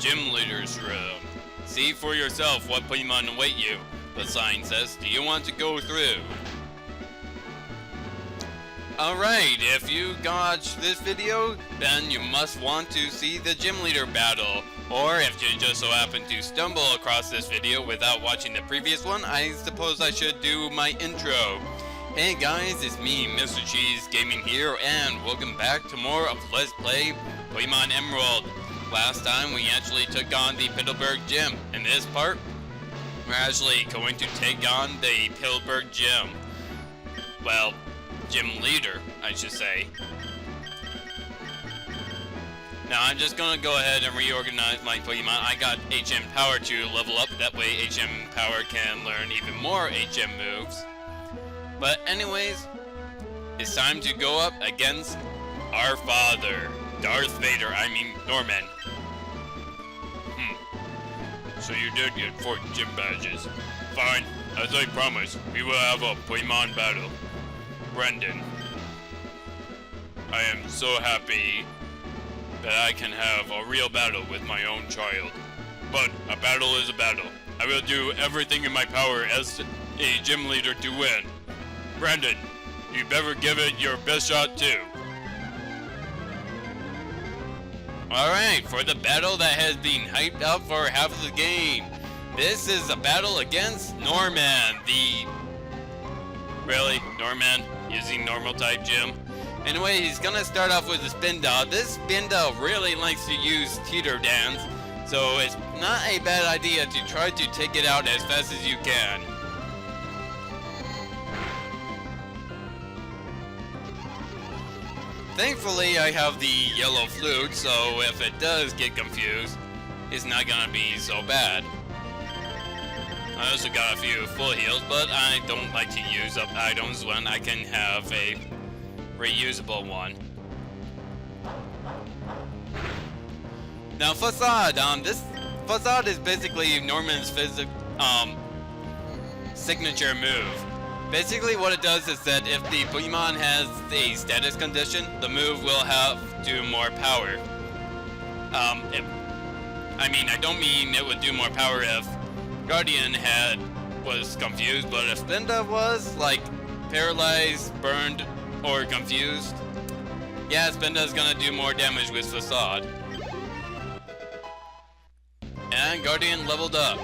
gym leader's room. See for yourself what Pokemon await you, the sign says. Do you want to go through? Alright, if you watched this video, then you must want to see the gym leader battle. Or if you just so happen to stumble across this video without watching the previous one, I suppose I should do my intro. Hey guys, it's me, Mr. Cheese Gaming here, and welcome back to more of Let's Play Pokemon Emerald. Last time we actually took on the Pittsburgh Gym. In this part, we're actually going to take on the Pittsburgh Gym. Well, gym leader, I should say. Now I'm just gonna go ahead and reorganize my Pokemon. I got HM Power to level up, that way HM Power can learn even more HM moves. But anyways, it's time to go up against our father, Darth Vader, I mean Norman. So you did get 4 gym badges. Fine, as I promised, we will have a Pokemon battle. Brendan, I am so happy that I can have a real battle with my own child. But a battle is a battle. I will do everything in my power as a gym leader to win. Brendan, you better give it your best shot too. Alright, for the battle that has been hyped up for half of the game. This is a battle against Norman, Really? Norman? Using normal type gym? Anyway, he's gonna start off with a Spinda. This Spinda really likes to use Teeter Dance, so it's not a bad idea to try to take it out as fast as you can. Thankfully, I have the yellow flute, so if it does get confused, it's not gonna be so bad. I also got a few full heals, but I don't like to use up items when I can have a reusable one. Now Facade, this Facade is basically Norman's signature move. Basically what it does is that if the Pokemon has a status condition, the move will have do more power. I don't mean it would do more power if Guardian was confused, but if Spinda was like paralyzed, burned, or confused, yeah, Spinda's gonna do more damage with Facade. And Guardian leveled up.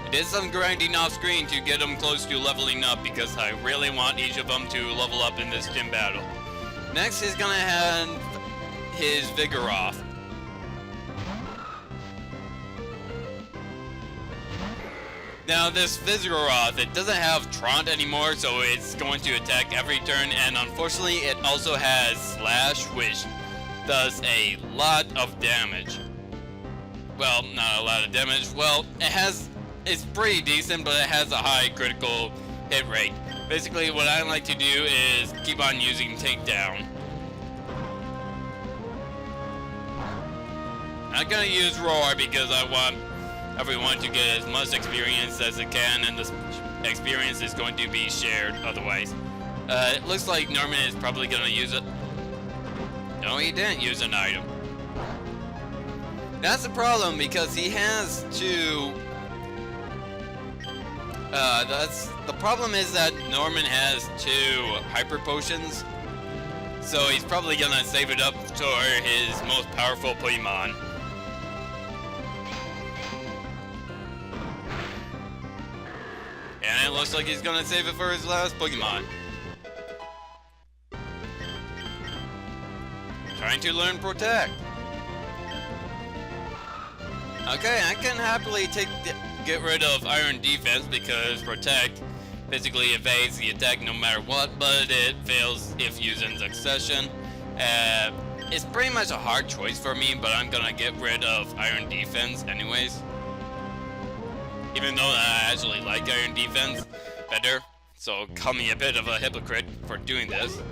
I did some grinding off screen to get them close to leveling up because I really want each of them to level up in this gym battle. Next he's gonna have his Vigoroth. Now this Vigoroth, it doesn't have Trant anymore, so it's going to attack every turn, and unfortunately it also has Slash, which does a lot of damage. Well, not a lot of damage. Well, it's pretty decent, but it has a high critical hit rate. Basically, what I like to do is keep on using Takedown. I'm gonna use Roar because I want everyone to get as much experience as it can, and this experience is going to be shared otherwise. It looks like Norman is probably gonna use it. No, he didn't use an item. That's the problem because he has to. The problem is that Norman has 2 Hyper Potions, so he's probably gonna save it up for his most powerful Pokemon. And it looks like he's gonna save it for his last Pokemon. Trying to learn Protect. Okay, I can happily get rid of Iron Defense because Protect basically evades the attack no matter what, but it fails if used in succession. It's pretty much a hard choice for me, but I'm gonna get rid of Iron Defense anyways. Even though I actually like Iron Defense better, so call me a bit of a hypocrite for doing this.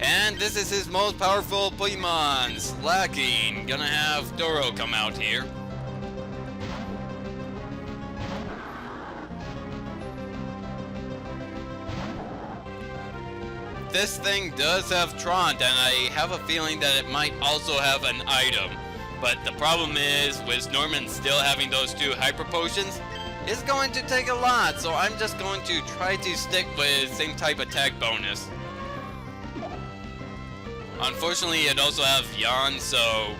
And this is his most powerful Pokemon, Slacking. Gonna have Doro come out here. This thing does have Trant, and I have a feeling that it might also have an item. But the problem is, with Norman still having those 2 hyper potions, it's going to take a lot, so I'm just going to try to stick with same type attack bonus. Unfortunately, it also has yawn, so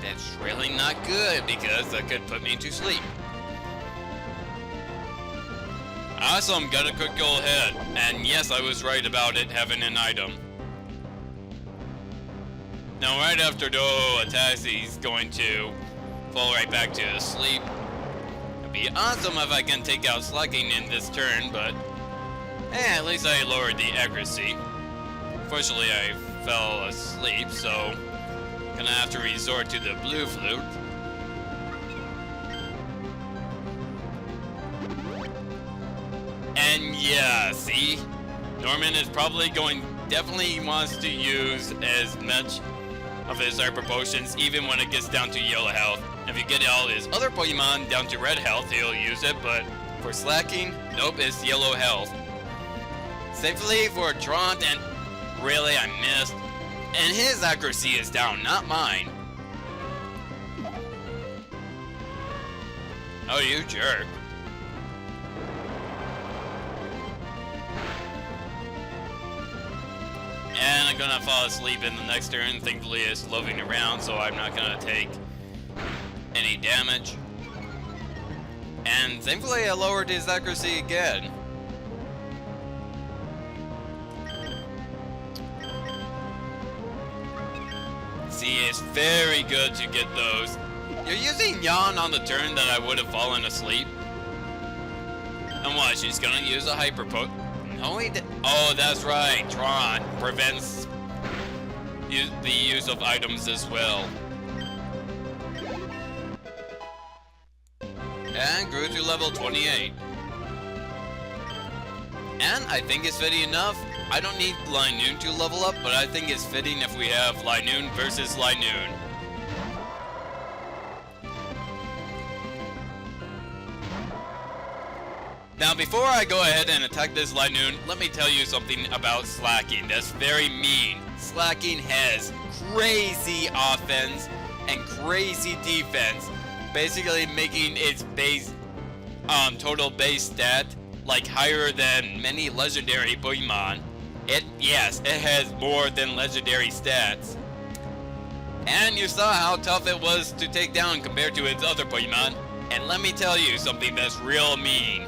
that's really not good because that could put me to sleep. Awesome, got a quick goal ahead, and yes, I was right about it having an item. Now right after Doe attacks, he's going to fall right back to sleep. It'd be awesome if I can take out Slacking in this turn, but at least I lowered the accuracy. Fortunately, I fell asleep, so gonna have to resort to the blue flute. And yeah, see? Norman is probably definitely wants to use as much of his hyper potions, even when it gets down to yellow health. If you get all his other Pokemon down to red health, he'll use it, but for Slacking, nope, it's yellow health. Thankfully for Trant, and really, I missed. And his accuracy is down, not mine. Oh, you jerk. And I'm gonna fall asleep in the next turn. Thankfully, it's loving around, so I'm not gonna take any damage. And thankfully, I lowered his accuracy again. See, it's very good to get those. You're using Yawn on the turn that I would have fallen asleep. And what? She's gonna use a hyper poke. No, he did. Oh, that's right. Tron prevents the use of items as well. And grew to level 28. And I think it's fitting enough. I don't need Linoon to level up, but I think it's fitting if we have Linoon versus Linoon. Now, before I go ahead and attack this Linoon, let me tell you something about Slacking that's very mean. Slacking has crazy offense and crazy defense, basically making its base, total base stat like higher than many legendary Pokemon. Yes, it has more than legendary stats. And you saw how tough it was to take down compared to its other Pokemon. And let me tell you something that's real mean.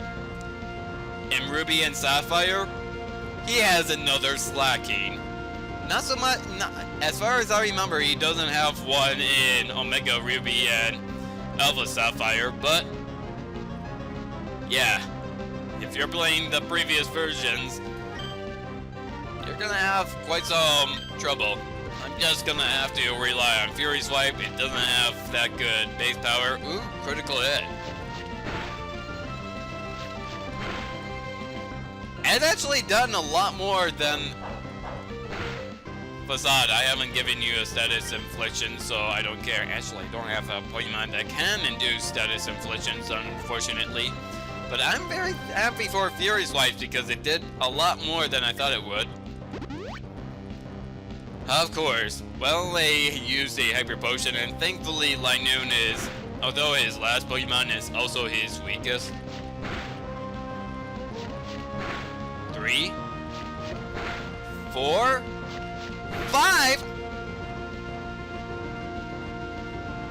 In Ruby and Sapphire, he has another Slacking. Not so much, as far as I remember, he doesn't have one in Omega Ruby and Alpha Sapphire, but yeah, if you're playing the previous versions, you're gonna have quite some trouble. I'm just gonna have to rely on Fury Swipe. It doesn't have that good base power. Ooh, critical hit. It's actually done a lot more than Facade. I haven't given you a status infliction, so I don't care. Actually, I don't have a Pokemon that can induce status inflictions, unfortunately. But I'm very happy for Fury Swipes because it did a lot more than I thought it would. Of course. Well, they used a Hyper Potion, and thankfully Linoon is, although his last Pokemon is also his weakest. 3, 4, 5,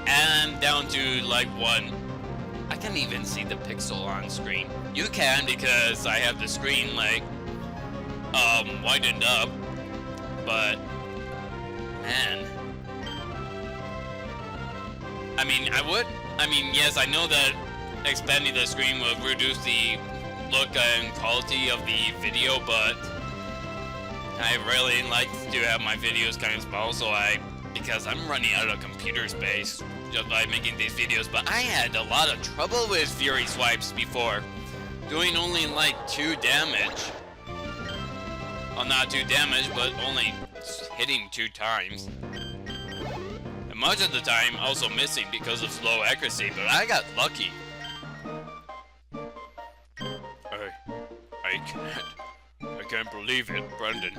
and down to like 1. I can't even see the pixel on screen. You can because I have the screen like widened up, but man, I mean yes, I know that expanding the screen will reduce the look and quality of the video, but I really like to have my videos kind of small, so because I'm running out of computer space just by making these videos. But I had a lot of trouble with Fury Swipes before, doing only like 2 damage. Well, not 2 damage, but only hitting 2 times. And much of the time also missing because of low accuracy, but I got lucky. I can't believe it, Brendan.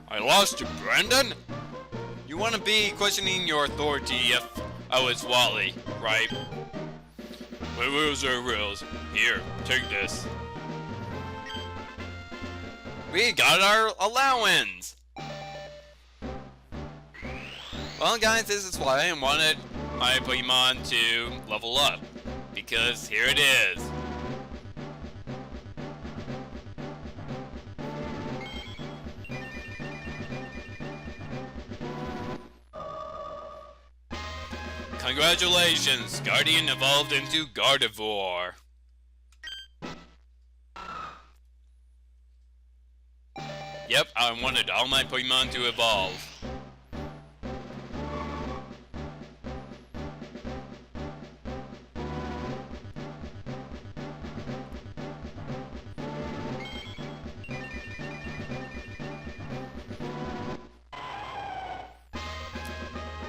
I lost to Brendan? You want to be questioning your authority if Oh, it's Wally, right? But rules are rules. Here, take this. We got our allowance! Well guys, this is why I wanted my Pokemon to level up. Because here it is. Congratulations, Guardian evolved into Gardevoir. Yep, I wanted all my Pokemon to evolve.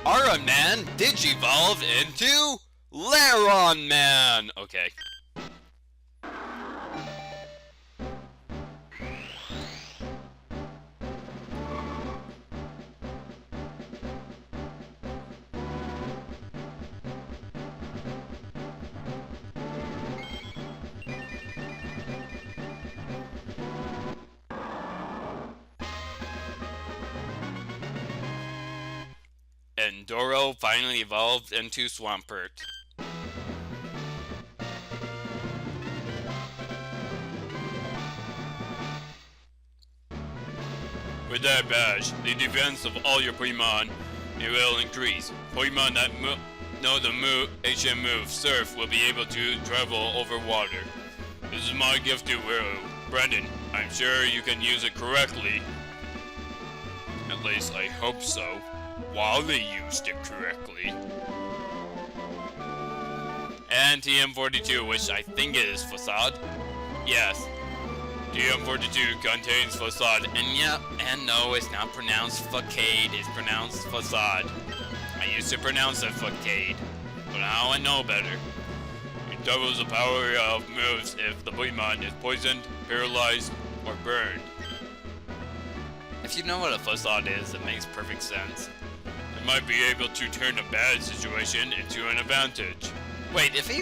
Aura Man digivolved into Laron Man. Okay. And Doro finally evolved into Swampert. With that badge, the defense of all your Pokemon will increase. Pokemon that know the HM move, Surf, will be able to travel over water. This is my gift to Brendan. I'm sure you can use it correctly. At least I hope so. Wally used it correctly. And TM42, which I think is Facade. Yes. TM42 contains Facade, and yeah, and no, it's not pronounced Facade, it's pronounced Facade. I used to pronounce it Facade, but now I know better. It doubles the power of moves if the Pokemon is poisoned, paralyzed, or burned. If you know what a Facade is, it makes perfect sense. It might be able to turn a bad situation into an advantage. Wait, if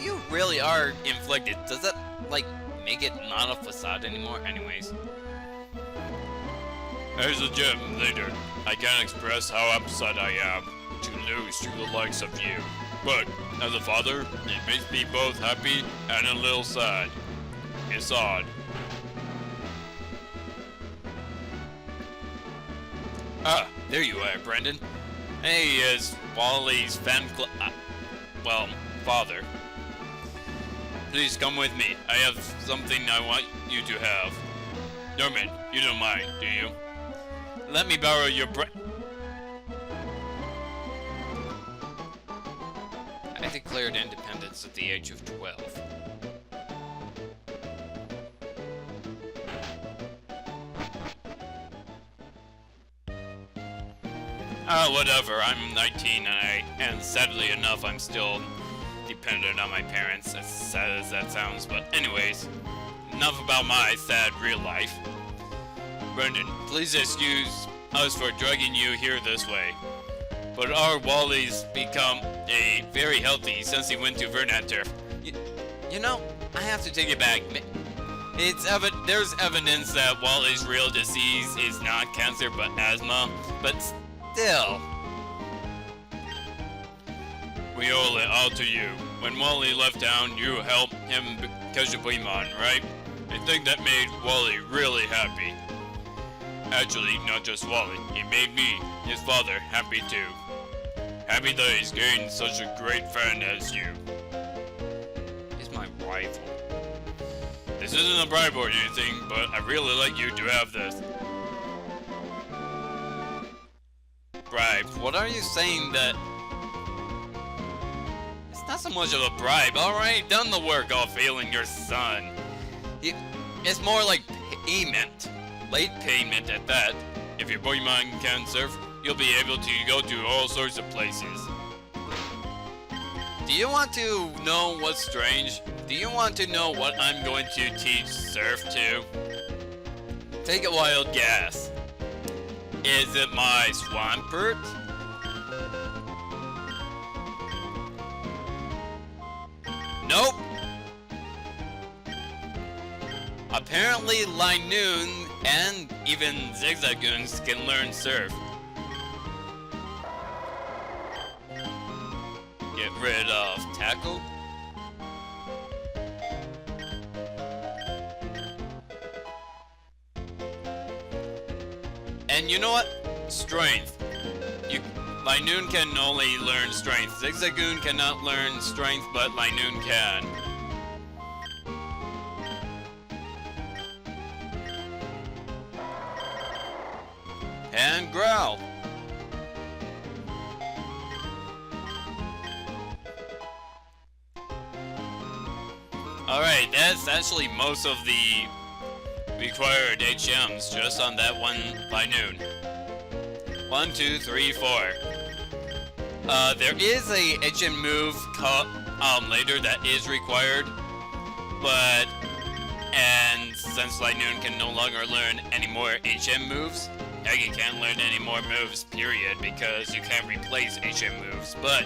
you really are inflicted, does that, like, make it not a Facade anymore? Anyways. As a gym leader, I can't express how upset I am to lose to the likes of you. But, as a father, it makes me both happy and a little sad. It's odd. Ah, there you are, Brendan. He is Wally's father. Please come with me. I have something I want you to have. Norman, you don't mind, do you? Let me borrow your I declared independence at the age of 12. Whatever, I'm 19 and sadly enough, I'm still dependent on my parents, as sad as that sounds, but anyways, enough about my sad real life. Brendan, please excuse us for dragging you here this way, but our Wally's become very healthy since he went to Verdanturf. You know, I have to take it back. There's evidence that Wally's real disease is not cancer but asthma, but still. We owe it all to you. When Wally left town, you helped him catch a Pokemon, right? I think that made Wally really happy. Actually, not just Wally. It made me, his father, happy too. Happy that he's gained such a great friend as you. He's my rival. This isn't a bribe or anything, but I really like you to have this. Bribe? What are you saying that... It's not so much of a bribe, alright? Done the work of failing your son. It's more like payment. Late payment at that. If your Pokemon can surf, you'll be able to go to all sorts of places. Do you want to know what's strange? Do you want to know what I'm going to teach Surf to? Take a wild guess. Is it my Swampert? Nope. Apparently Linoon and even Zigzagoons can learn Surf. Get rid of Tackle. And you know what? Strength. Linoon can only learn Strength. Zigzagoon cannot learn Strength, but Linoon can. And Growl. Alright, that's actually most of the required HMs just on that one Linoon. 1, 2, 3, 4. There is a HM move later that is required, and since Linoon can no longer learn any more HM moves, Eggy can't learn any more moves, period, because you can't replace HM moves, but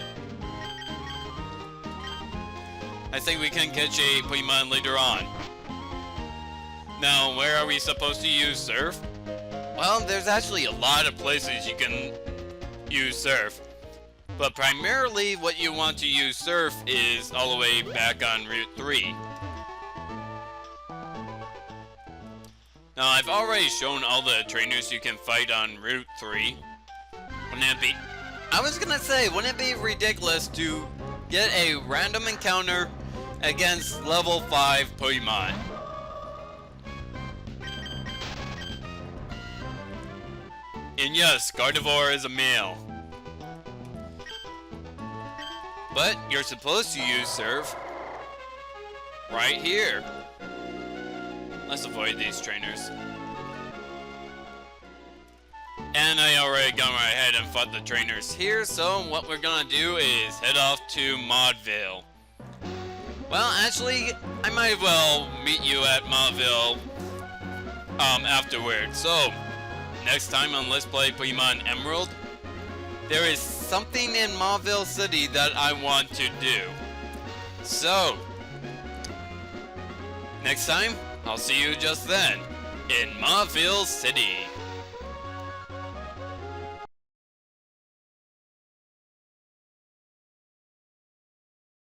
I think we can catch a Pokemon later on. Now, where are we supposed to use Surf? Well, there's actually a lot of places you can use Surf, but primarily what you want to use Surf is all the way back on Route 3. Now, I've already shown all the trainers you can fight on Route 3. Wouldn't it be ridiculous to get a random encounter against level 5 Pokemon? And yes, Gardevoir is a male. But you're supposed to use Surf right here. Let's avoid these trainers. And I already got right ahead and fought the trainers here, so what we're gonna do is head off to Maudville. Well, actually, I might as well meet you at Maudville afterwards. So, next time on Let's Play Pokemon Emerald, there is something in Maudville City that I want to do. So, next time, I'll see you just then in Maudville City.